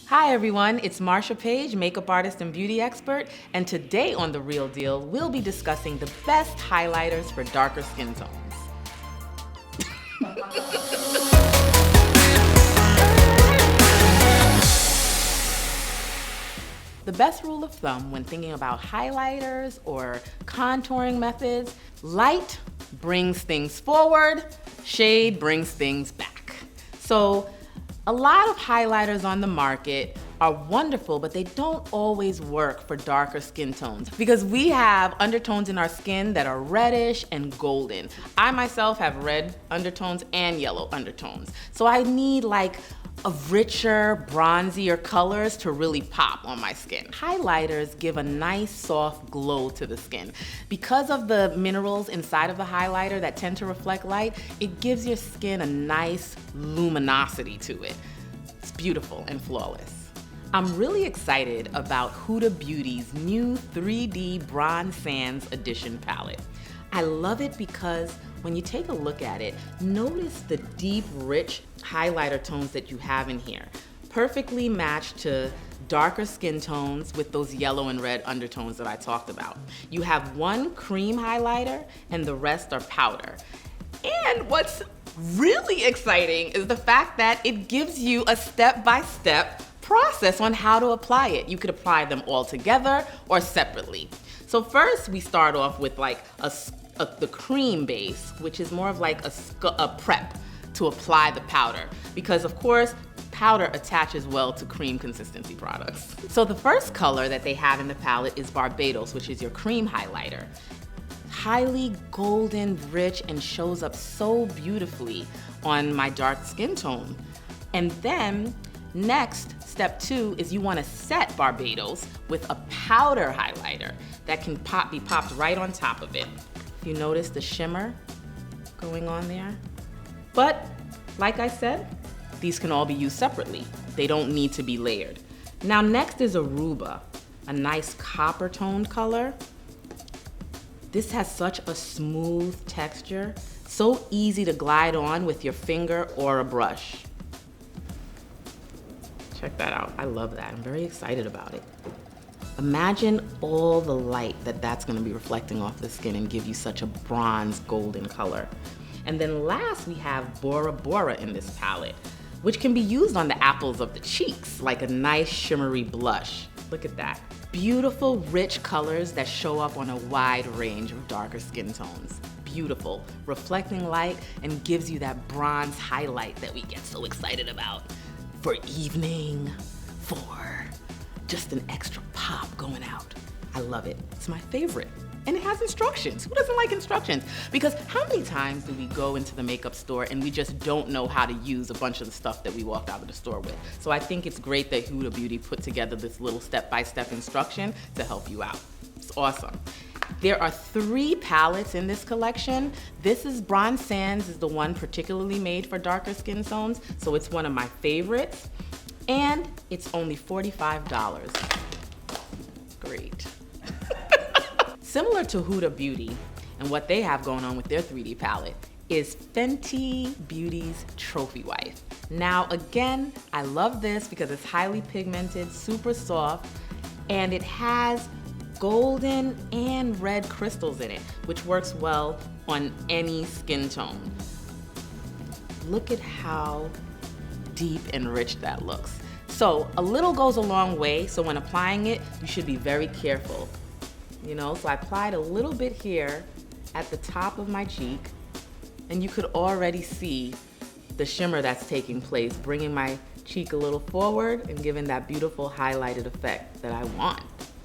Hi everyone, it's Marsha Page, makeup artist and beauty expert, and today on The Real Deal, we'll be discussing the best highlighters for darker skin tones. The best rule of thumb when thinking about highlighters or contouring methods, light brings things forward, shade brings things back. So a lot of highlighters on the market are wonderful, but they don't always work for darker skin tones because we have undertones in our skin that are reddish and golden. I myself have red undertones and yellow undertones. So I need like a richer, bronzier colors to really pop on my skin. Highlighters give a nice soft glow to the skin. Because of the minerals inside of the highlighter that tend to reflect light, it gives your skin a nice luminosity to it. It's beautiful and flawless. I'm really excited about Huda Beauty's new 3D Bronze Sands Edition palette. I love it because when you take a look at it, notice the deep, rich highlighter tones that you have in here. Perfectly matched to darker skin tones with those yellow and red undertones that I talked about. You have one cream highlighter and the rest are powder. And what's really exciting is the fact that it gives you a step-by-step process on how to apply it. You could apply them all together or separately. So first we start off with like the cream base, which is more of like a prep to apply the powder, because of course powder attaches well to cream consistency products. So the first color that they have in the palette is Barbados, which is your cream highlighter. Highly golden, rich, and shows up so beautifully on my dark skin tone. And then next, step 2 is you want to set Barbados with a powder highlighter that can be popped right on top of it. You notice the shimmer going on there? But like I said, these can all be used separately. They don't need to be layered. Now next is Aruba, a nice copper toned color. This has such a smooth texture, so easy to glide on with your finger or a brush. Check that out, I love that, I'm very excited about it. Imagine all the light that's gonna be reflecting off the skin and give you such a bronze golden color. And then last we have Bora Bora in this palette, which can be used on the apples of the cheeks, like a nice shimmery blush. Look at that. Beautiful, rich colors that show up on a wide range of darker skin tones. Beautiful, reflecting light and gives you that bronze highlight that we get so excited about. For evening, for just an extra pop going out. I love it, it's my favorite. And it has instructions. Who doesn't like instructions? Because how many times do we go into the makeup store and we just don't know how to use a bunch of the stuff that we walked out of the store with? So I think it's great that Huda Beauty put together this little step-by-step instruction to help you out. It's awesome. There are 3 palettes in this collection. This is Bronze Sands, is the one particularly made for darker skin tones, so it's one of my favorites. And it's only $45. Great. Similar to Huda Beauty and what they have going on with their 3D palette is FENTY Beauty's Trophy Wife. Now again, I love this because it's highly pigmented, super soft, and it has golden and red crystals in it, which works well on any skin tone. Look at how deep and rich that looks. So a little goes a long way, so when applying it, you should be very careful. You know, so I applied a little bit here at the top of my cheek, and you could already see the shimmer that's taking place, bringing my cheek a little forward and giving that beautiful highlighted effect that I want,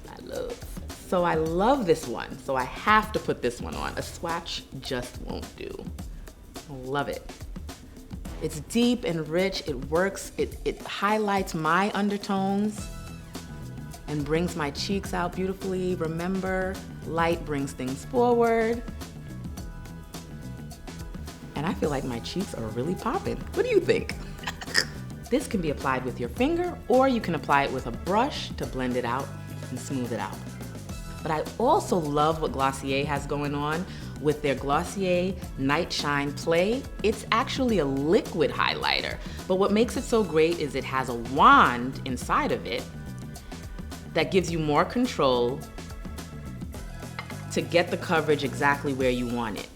I love. So I love this one, so I have to put this one on. A swatch just won't do. I love it. It's deep and rich, it works, it highlights my undertones and brings my cheeks out beautifully. Remember, light brings things forward. And I feel like my cheeks are really popping. What do you think? This can be applied with your finger, or you can apply it with a brush to blend it out and smooth it out. But I also love what Glossier has going on with their Glossier Night Shine Play. It's actually a liquid highlighter, but what makes it so great is it has a wand inside of it that gives you more control to get the coverage exactly where you want it.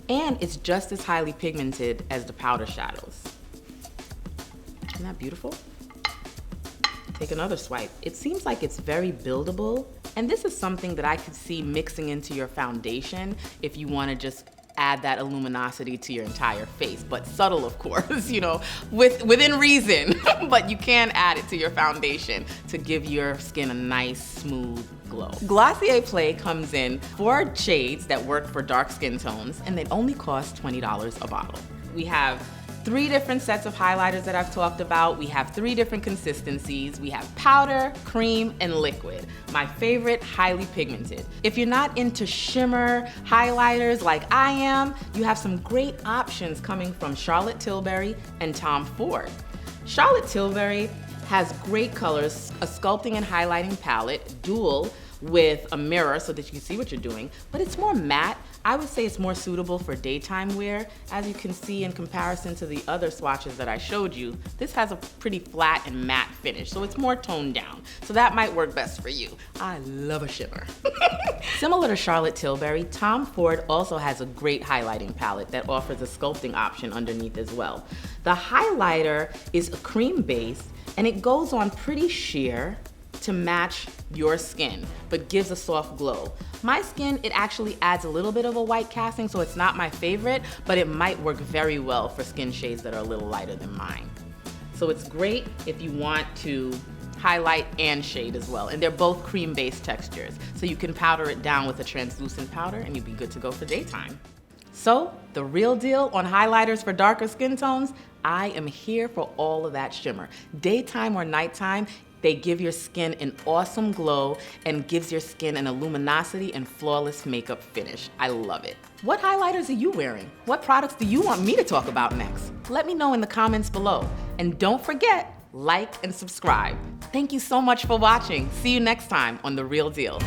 And it's just as highly pigmented as the powder shadows. Isn't that beautiful? Take another swipe. It seems like it's very buildable, and this is something that I could see mixing into your foundation if you want to just add that luminosity to your entire face, but subtle, of course, you know, within reason, but you can add it to your foundation to give your skin a nice, smooth glow. Glossier Play comes in 4 shades that work for dark skin tones, and they only cost $20 a bottle. We have 3 different sets of highlighters that I've talked about. We have 3 different consistencies. We have powder, cream, and liquid. My favorite, highly pigmented. If you're not into shimmer highlighters like I am, you have some great options coming from Charlotte Tilbury and Tom Ford. Charlotte Tilbury has great colors, a sculpting and highlighting palette, dual, with a mirror so that you can see what you're doing, but it's more matte. I would say it's more suitable for daytime wear. As you can see in comparison to the other swatches that I showed you, this has a pretty flat and matte finish, so it's more toned down. So that might work best for you. I love a shimmer. Similar to Charlotte Tilbury, Tom Ford also has a great highlighting palette that offers a sculpting option underneath as well. The highlighter is a cream base, and it goes on pretty sheer to match your skin, but gives a soft glow. My skin, it actually adds a little bit of a white casting, so it's not my favorite, but it might work very well for skin shades that are a little lighter than mine. So it's great if you want to highlight and shade as well, and they're both cream-based textures, so you can powder it down with a translucent powder and you'd be good to go for daytime. So, the real deal on highlighters for darker skin tones, I am here for all of that shimmer. Daytime or nighttime, they give your skin an awesome glow and gives your skin an luminosity and flawless makeup finish. I love it. What highlighters are you wearing? What products do you want me to talk about next? Let me know in the comments below. And don't forget, like and subscribe. Thank you so much for watching. See you next time on The Real Deal.